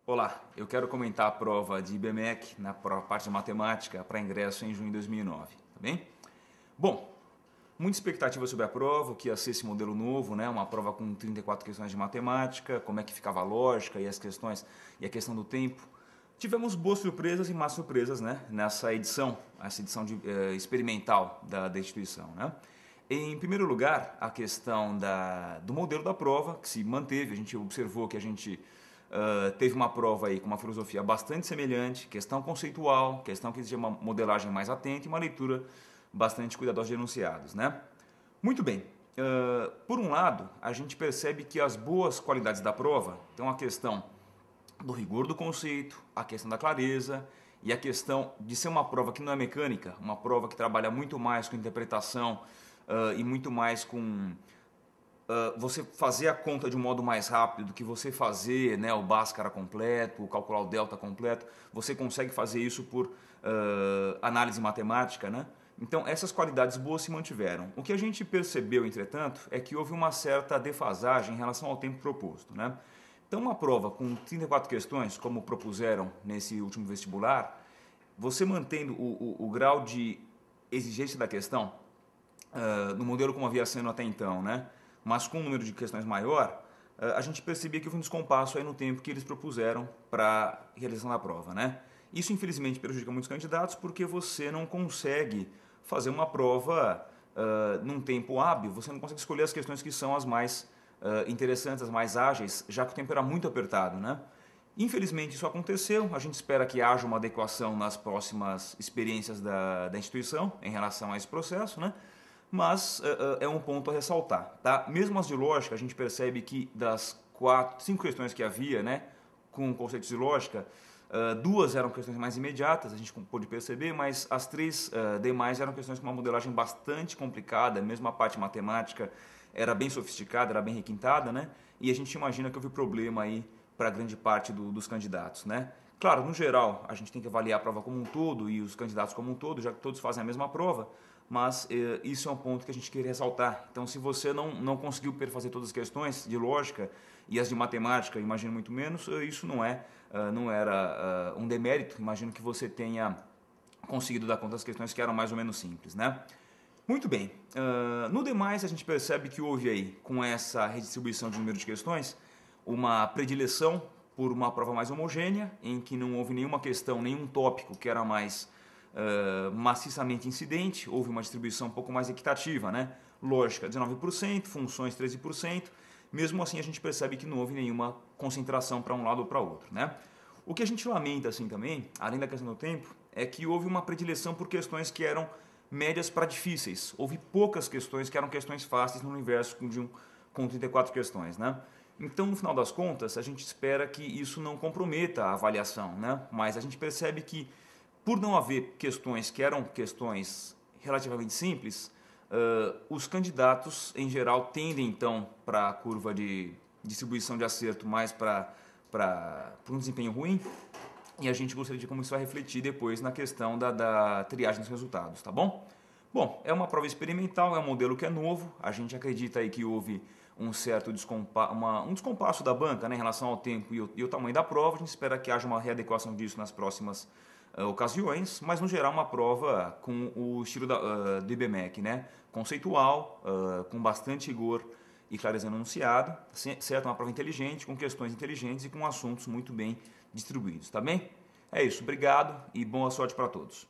Olá, eu quero comentar a prova de IBMEC na parte de matemática para ingresso em junho de 2009, tá bem? Bom, muita expectativa sobre a prova, o que ia ser esse modelo novo, né? Uma prova com 34 questões de matemática, como é que ficava a lógica e as questões e a questão do tempo. Tivemos boas surpresas e más surpresas, né? Nessa edição, essa edição experimental da instituição, né? Em primeiro lugar, a questão do modelo da prova, que se manteve, a gente observou que a gente teve uma prova aí com uma filosofia bastante semelhante, questão conceitual, questão que exigia uma modelagem mais atenta e uma leitura bastante cuidadosa de enunciados, né? Muito bem. Por um lado, a gente percebe que as boas qualidades da prova, então a questão do rigor do conceito, a questão da clareza e a questão de ser uma prova que não é mecânica, uma prova que trabalha muito mais com interpretação e muito mais com você fazer a conta de um modo mais rápido do que você fazer, né, o Bhaskara completo, calcular o delta completo. Você consegue fazer isso por análise matemática, né? Então essas qualidades boas se mantiveram. O que a gente percebeu, entretanto, é que houve uma certa defasagem em relação ao tempo proposto, né? Então uma prova com 34 questões, como propuseram nesse último vestibular, você mantendo o grau de exigência da questão no modelo como havia sendo até então, né? Mas com um número de questões maior, a gente percebia que houve um descompasso aí no tempo que eles propuseram para a realização da prova, né? Isso infelizmente prejudica muitos candidatos porque você não consegue fazer uma prova num tempo hábil, você não consegue escolher as questões que são as mais interessantes, as mais ágeis, já que o tempo era muito apertado, né? Infelizmente isso aconteceu, a gente espera que haja uma adequação nas próximas experiências da instituição em relação a esse processo, né? Mas é um ponto a ressaltar, tá? Mesmo as de lógica, a gente percebe que das 5 questões que havia, né, com conceitos de lógica, 2 eram questões mais imediatas, a gente pôde perceber, mas as 3 demais eram questões com uma modelagem bastante complicada, mesmo a parte matemática era bem sofisticada, era bem requintada, né? E a gente imagina que houve problema aí para grande parte dos candidatos, né? Claro, no geral, a gente tem que avaliar a prova como um todo e os candidatos como um todo, já que todos fazem a mesma prova, mas isso é um ponto que a gente queria ressaltar. Então, se você não conseguiu perfazer todas as questões de lógica e as de matemática, imagino muito menos, isso não era um demérito. Imagino que você tenha conseguido dar conta das questões que eram mais ou menos simples, né? Muito bem. No demais, a gente percebe que houve aí, com essa redistribuição de número de questões, uma predileção por uma prova mais homogênea, em que não houve nenhuma questão, nenhum tópico que era mais maciçamente incidente, houve uma distribuição um pouco mais equitativa, né? Lógica 19%, funções 13%, mesmo assim a gente percebe que não houve nenhuma concentração para um lado ou para outro, né? O que a gente lamenta assim também, além da questão do tempo, é que houve uma predileção por questões que eram médias para difíceis. Houve poucas questões que eram questões fáceis no universo com 34 questões, né? Então, no final das contas, a gente espera que isso não comprometa a avaliação, né? Mas a gente percebe que por não haver questões que eram questões relativamente simples, os candidatos, em geral, tendem então para a curva de distribuição de acerto mais para um desempenho ruim, e a gente gostaria de como isso vai refletir depois na questão da triagem dos resultados, tá bom? Bom, é uma prova experimental, é um modelo que é novo, a gente acredita aí que houve um certo descompasso da banca, né, em relação ao tempo e o tamanho da prova. A gente espera que haja uma readequação disso nas próximas ocasiões, mas no geral uma prova com o estilo do IBMEC, né, conceitual, com bastante rigor e clareza no enunciado, certo? Uma prova inteligente, com questões inteligentes e com assuntos muito bem distribuídos, tá bem? É isso, obrigado e boa sorte para todos.